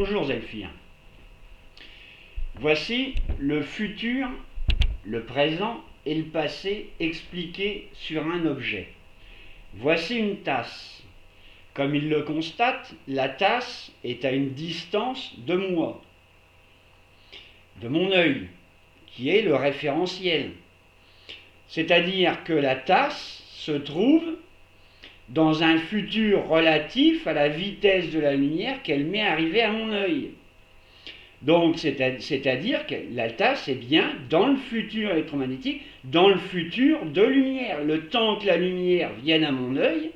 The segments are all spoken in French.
Bonjour Zelphire. Voici le futur, le présent et le passé expliqués sur un objet. Voici une tasse. Comme il le constate, la tasse est à une distance de moi, de mon œil, qui est le référentiel. C'est-à-dire que la tasse se trouve dans un futur relatif à la vitesse de la lumière qu'elle met arriver à mon œil. Donc, c'est-à-dire que la tasse est bien dans le futur électromagnétique, dans le futur de lumière. Le temps que la lumière vienne à mon œil,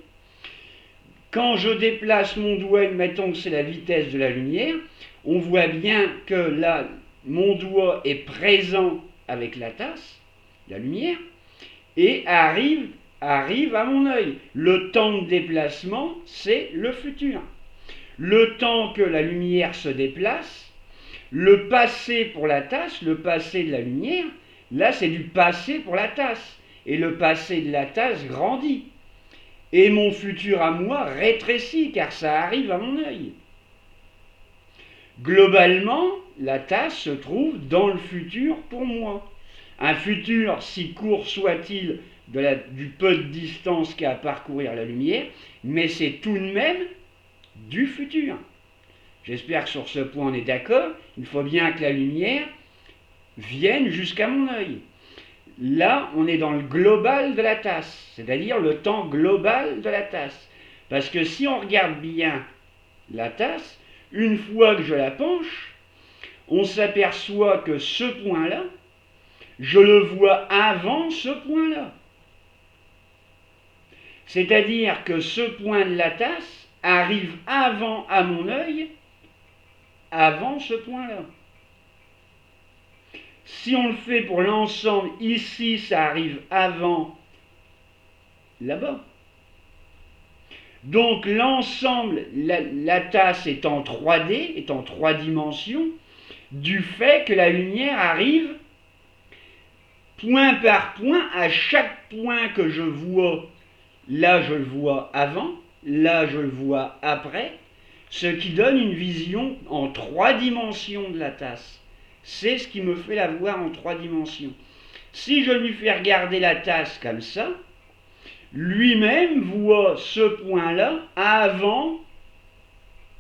quand je déplace mon doigt, mettons que c'est la vitesse de la lumière, on voit bien que là, mon doigt est présent avec la tasse, la lumière, et arrive à mon œil. Le temps de déplacement, c'est le futur. Le temps que la lumière se déplace, le passé pour la tasse, le passé de la lumière, là c'est du passé pour la tasse. Et le passé de la tasse grandit. Et mon futur à moi rétrécit, car ça arrive à mon œil. Globalement, la tasse se trouve dans le futur pour moi. Un futur, si court soit-il, du peu de distance qu'a à parcourir la lumière, mais c'est tout de même du futur. J'espère que sur ce point on est d'accord. Il faut bien que la lumière vienne jusqu'à mon œil. Là, on est dans le global de la tasse, c'est-à-dire le temps global de la tasse. Parce que si on regarde bien la tasse, une fois que je la penche, on s'aperçoit que ce point-là, je le vois avant ce point-là. C'est-à-dire que ce point de la tasse arrive avant à mon œil, avant ce point-là. Si on le fait pour l'ensemble, ici, ça arrive avant là-bas. Donc l'ensemble, la tasse est en 3D, est en 3 dimensions, du fait que la lumière arrive point par point, à chaque point que je vois, là je le vois avant, là je le vois après, ce qui donne une vision en 3 dimensions de la tasse. C'est ce qui me fait la voir en 3 dimensions. Si je lui fais regarder la tasse comme ça, lui-même voit ce point-là avant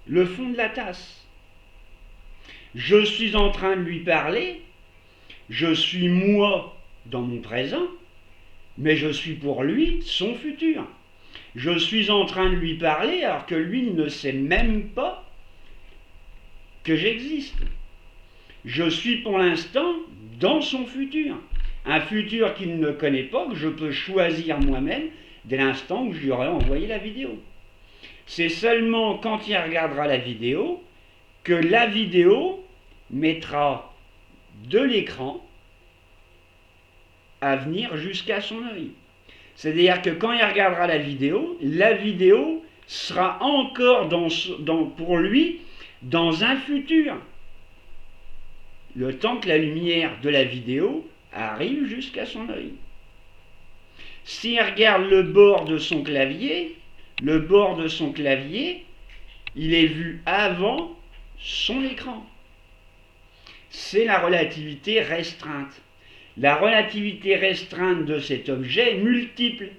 le fond de la tasse. Je suis en train de lui parler, je suis moi dans mon présent, mais je suis pour lui son futur. Je suis en train de lui parler alors que lui ne sait même pas que j'existe. Je suis pour l'instant dans son futur. Un futur qu'il ne connaît pas, que je peux choisir moi-même dès l'instant où je lui aurai envoyé la vidéo. C'est seulement quand il regardera la vidéo que la vidéo mettra de l'écran à venir jusqu'à son œil. C'est-à-dire que quand il regardera la vidéo sera encore pour lui dans un futur. Le temps que la lumière de la vidéo arrive jusqu'à son œil. S'il regarde le bord de son clavier, il est vu avant son écran. C'est la relativité restreinte. La relativité restreinte de cet objet est multiple,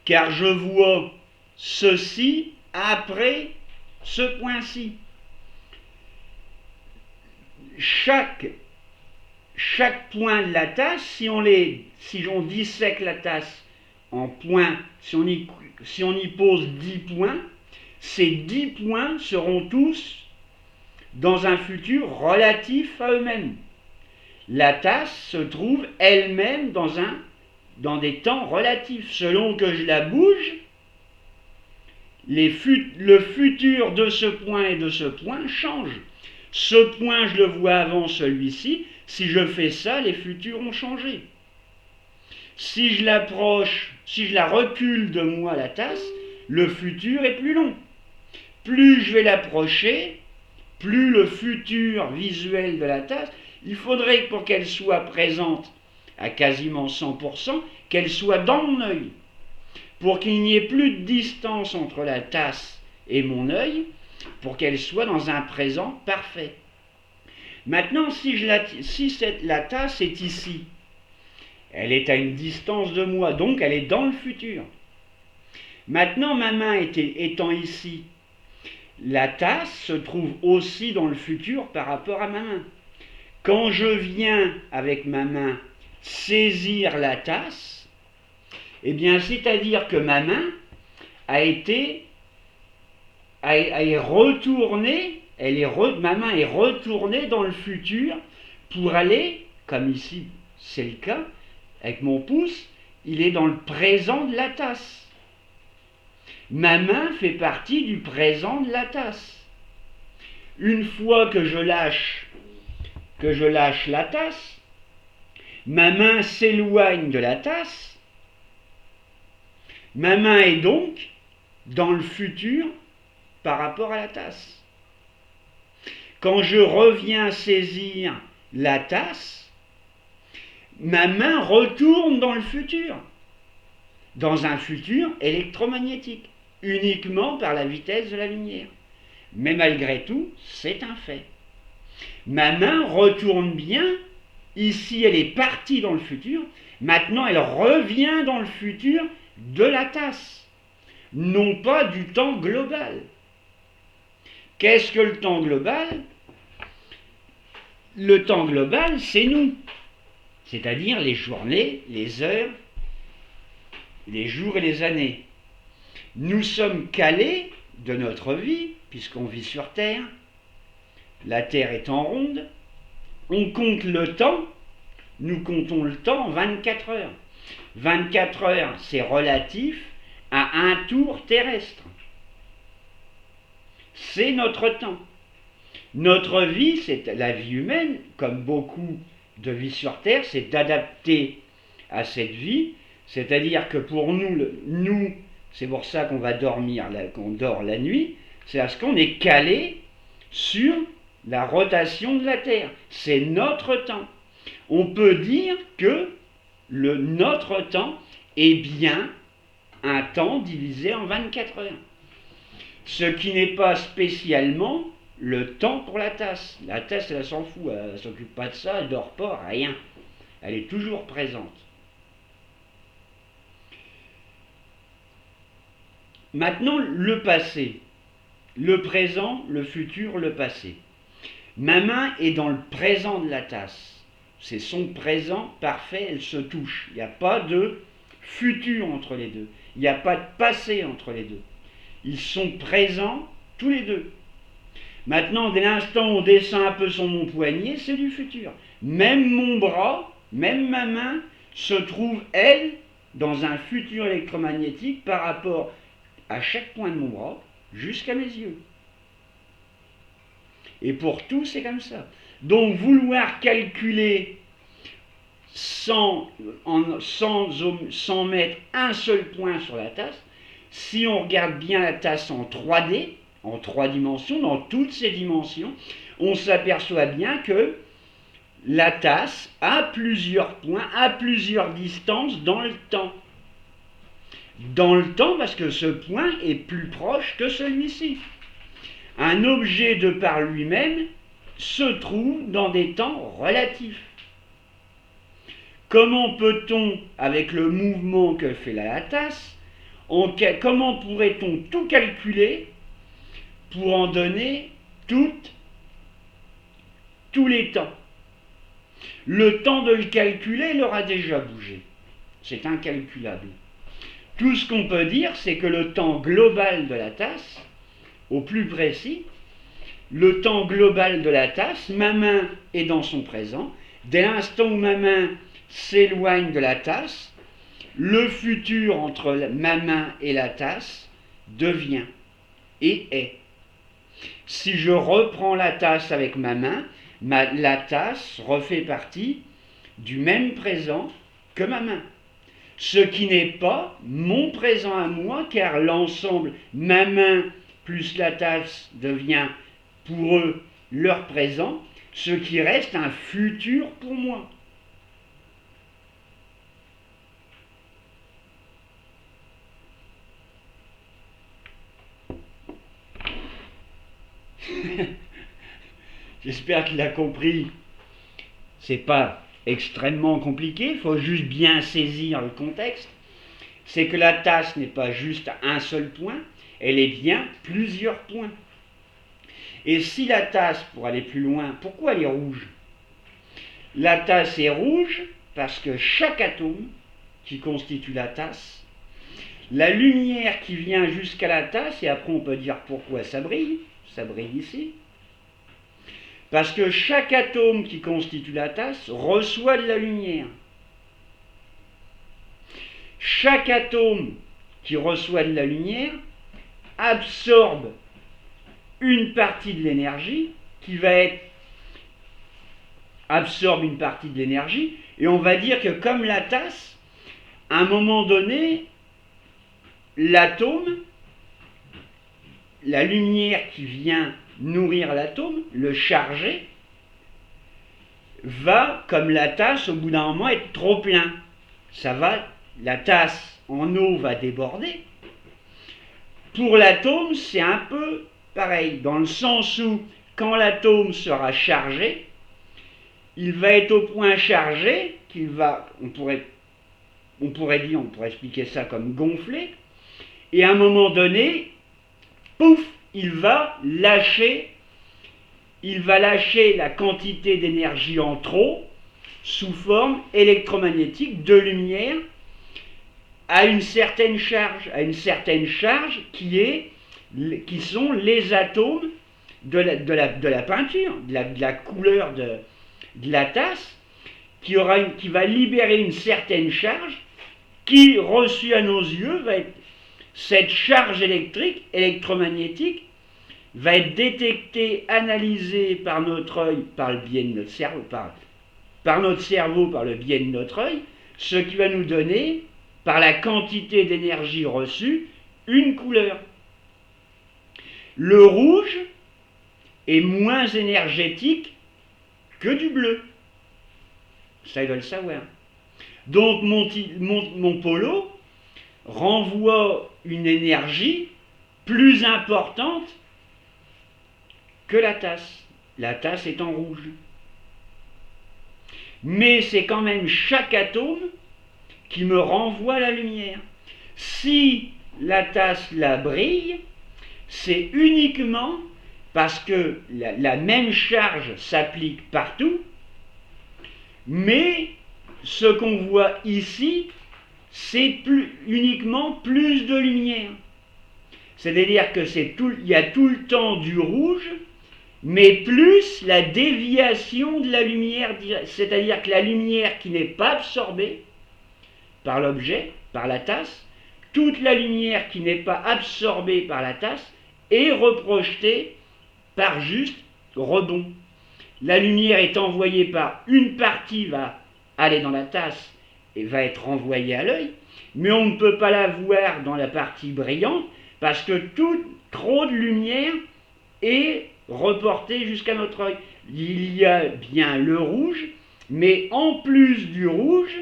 car je vois ceci après ce point-ci. Chaque point de la tasse, si on dissèque la tasse en points, si on y pose 10 points, ces 10 points seront tous dans un futur relatif à eux-mêmes. La tasse se trouve elle-même dans des temps relatifs. Selon que je la bouge, le futur de ce point et de ce point change. Ce point, je le vois avant celui-ci. Si je fais ça, les futurs ont changé. Si je l'approche, si je la recule de moi, la tasse, le futur est plus long. Plus je vais l'approcher, plus le futur visuel de la tasse, il faudrait que pour qu'elle soit présente à quasiment 100%, qu'elle soit dans mon œil. Pour qu'il n'y ait plus de distance entre la tasse et mon œil, pour qu'elle soit dans un présent parfait. Maintenant, si la tasse est ici, elle est à une distance de moi, donc elle est dans le futur. Maintenant, ma main étant ici, la tasse se trouve aussi dans le futur par rapport à ma main. Quand je viens avec ma main saisir la tasse, eh bien, c'est-à-dire que ma main est retournée, ma main est retournée dans le futur pour aller, comme ici c'est le cas, avec mon pouce, il est dans le présent de la tasse. Ma main fait partie du présent de la tasse. Une fois que je lâche la tasse, ma main s'éloigne de la tasse. Ma main est donc dans le futur par rapport à la tasse. Quand je reviens saisir la tasse, ma main retourne dans le futur, dans un futur électromagnétique, uniquement par la vitesse de la lumière. Mais malgré tout, c'est un fait. Ma main retourne bien, ici elle est partie dans le futur, maintenant elle revient dans le futur de la tasse, non pas du temps global. Qu'est-ce que le temps global? Le temps global, c'est nous, c'est-à-dire les journées, les heures, les jours et les années. Nous sommes calés de notre vie, puisqu'on vit sur Terre, la Terre étant ronde, on compte le temps, nous comptons le temps en 24 heures. 24 heures, c'est relatif à un tour terrestre. C'est notre temps. Notre vie, c'est la vie humaine, comme beaucoup de vie sur Terre, c'est d'adapter à cette vie, c'est-à-dire que pour nous, c'est pour ça qu'on va dormir, qu'on dort la nuit, c'est parce qu'on est calé sur la rotation de la Terre. C'est notre temps. On peut dire que notre temps est bien un temps divisé en 24 heures. Ce qui n'est pas spécialement le temps pour la tasse. La tasse, elle s'en fout, elle ne s'occupe pas de ça, elle ne dort pas, rien. Elle est toujours présente. Maintenant, le passé. Le présent, le futur, le passé. Ma main est dans le présent de la tasse. C'est son présent parfait, elle se touche. Il n'y a pas de futur entre les deux. Il n'y a pas de passé entre les deux. Ils sont présents tous les deux. Maintenant, dès l'instant où on descend un peu sur mon poignet, c'est du futur. Même mon bras, même ma main, se trouve, elle, dans un futur électromagnétique par rapport à chaque point de mon bras jusqu'à mes yeux. Et pour tout, c'est comme ça. Donc, vouloir calculer sans mettre un seul point sur la tasse, si on regarde bien la tasse en 3D, en 3 dimensions, dans toutes ces dimensions, on s'aperçoit bien que la tasse a plusieurs points, à plusieurs distances dans le temps. Dans le temps, parce que ce point est plus proche que celui-ci. Un objet de par lui-même se trouve dans des temps relatifs. Comment peut-on, avec le mouvement que fait la tasse, comment pourrait-on tout calculer pour en donner tous les temps? Le temps de le calculer, il aura déjà bougé. C'est incalculable. Tout ce qu'on peut dire, c'est que le temps global de la tasse, au plus précis, le temps global de la tasse, ma main est dans son présent. Dès l'instant où ma main s'éloigne de la tasse, le futur entre ma main et la tasse devient et est. Si je reprends la tasse avec ma main, la tasse refait partie du même présent que ma main. Ce qui n'est pas mon présent à moi, car l'ensemble, ma main plus la tasse devient pour eux leur présent, ce qui reste un futur pour moi. J'espère qu'il a compris. C'est pas extrêmement compliqué, il faut juste bien saisir le contexte. C'est que la tasse n'est pas juste un seul point, elle est bien plusieurs points. Et si la tasse, pour aller plus loin, pourquoi elle est rouge? La tasse est rouge parce que chaque atome qui constitue la tasse, la lumière qui vient jusqu'à la tasse, et après on peut dire pourquoi ça brille ici, parce que chaque atome qui constitue la tasse reçoit de la lumière. Chaque atome qui reçoit de la lumière absorbe une partie de l'énergie qui va être absorbe une partie de l'énergie, et on va dire que comme la tasse, à un moment donné, l'atome, la lumière qui vient nourrir l'atome, le charger, va, comme la tasse, au bout d'un moment, être trop plein. La tasse en eau va déborder. Pour l'atome, c'est un peu pareil, dans le sens où, quand l'atome sera chargé, il va être au point chargé qu'il va, on pourrait expliquer ça comme gonfler, et à un moment donné, pouf, il va lâcher la quantité d'énergie en trop sous forme électromagnétique de lumière à une certaine charge qui sont les atomes de la peinture, de la couleur de la tasse, qui va libérer une certaine charge qui, reçue à nos yeux, va être cette charge électromagnétique, va être détectée, analysée par notre œil, par le biais de notre cerveau, par notre cerveau, par le biais de notre œil, ce qui va nous donner, par la quantité d'énergie reçue, une couleur. Le rouge est moins énergétique que du bleu. Ça, il doit le savoir. Donc mon polo renvoie une énergie plus importante que la tasse. La tasse est en rouge. Mais c'est quand même chaque atome qui me renvoie la lumière. Si la tasse la brille, c'est uniquement parce que la même charge s'applique partout, mais ce qu'on voit ici, c'est uniquement plus de lumière. C'est-à-dire que il y a tout le temps du rouge, mais plus la déviation de la lumière, c'est-à-dire que la lumière qui n'est pas absorbée par l'objet, par la tasse, toute la lumière qui n'est pas absorbée par la tasse est reprojetée par juste rebond. La lumière est envoyée par une partie, va aller dans la tasse et va être renvoyée à l'œil, mais on ne peut pas la voir dans la partie brillante parce que trop de lumière est reportée jusqu'à notre œil. Il y a bien le rouge, mais en plus du rouge,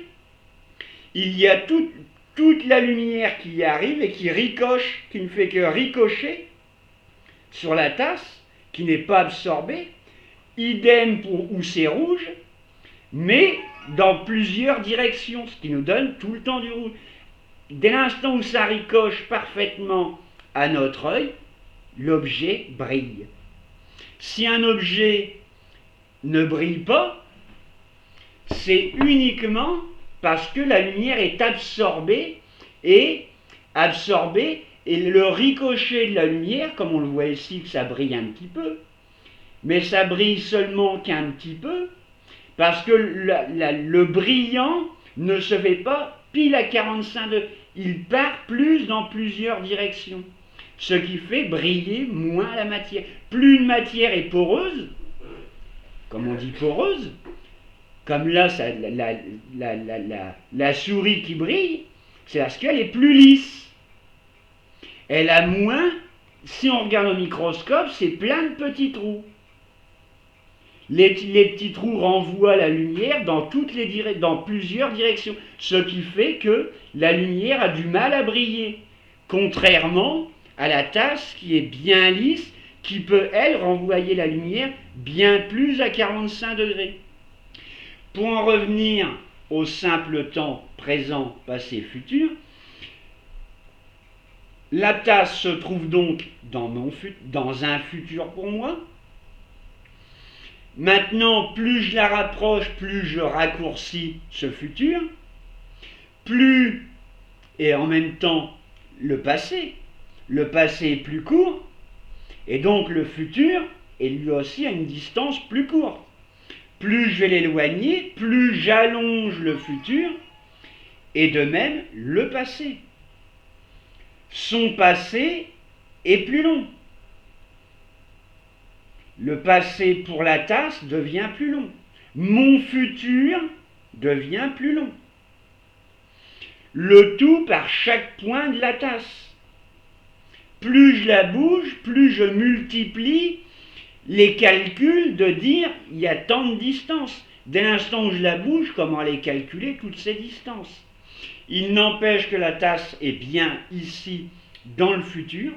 il y a toute la lumière qui arrive et qui ricoche, qui ne fait que ricocher sur la tasse, qui n'est pas absorbée. Idem pour où c'est rouge, mais dans plusieurs directions, ce qui nous donne tout le temps du rouge. Dès l'instant où ça ricoche parfaitement à notre œil, l'objet brille. Si un objet ne brille pas, c'est uniquement parce que la lumière est absorbée et le ricochet de la lumière, comme on le voit ici que ça brille un petit peu, mais ça brille seulement qu'un petit peu, parce que le brillant ne se fait pas pile à 45 degrés, il part plus dans plusieurs directions, ce qui fait briller moins la matière. Plus une matière est poreuse, comme on dit poreuse, comme là la souris qui brille, c'est parce qu'elle est plus lisse. Elle a moins, si on regarde au microscope, c'est plein de petits trous. Les petits trous renvoient la lumière dans plusieurs directions, ce qui fait que la lumière a du mal à briller, contrairement à la tasse qui est bien lisse, qui peut, elle, renvoyer la lumière bien plus à 45 degrés. Pour en revenir au simple temps présent, passé, futur, la tasse se trouve donc dans un futur pour moi. Maintenant, plus je la rapproche, plus je raccourcis ce futur, plus, et en même temps, le passé est plus court, et donc le futur est lui aussi à une distance plus courte. Plus je vais l'éloigner, plus j'allonge le futur, et de même le passé. Son passé est plus long. Le passé pour la tasse devient plus long. Mon futur devient plus long. Le tout par chaque point de la tasse. Plus je la bouge, plus je multiplie les calculs de dire il y a tant de distance. Dès l'instant où je la bouge, comment aller calculer toutes ces distances? Il n'empêche que la tasse est bien ici dans le futur.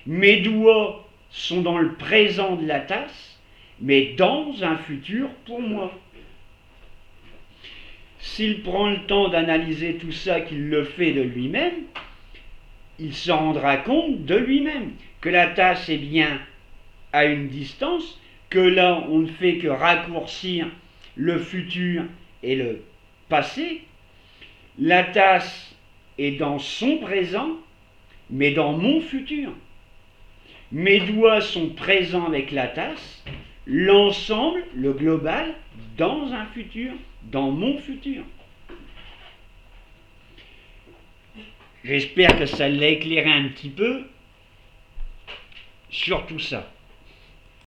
Mes doigts sont dans le présent de la tasse, mais dans un futur pour moi. S'il prend le temps d'analyser tout ça, qu'il le fait de lui-même, il se rendra compte de lui-même que la tasse est bien à une distance, que là on ne fait que raccourcir le futur et le passé. La tasse est dans son présent, mais dans mon futur. Mes doigts sont présents avec la tasse, l'ensemble, le global, dans un futur, dans mon futur. J'espère que ça l'a éclairé un petit peu sur tout ça.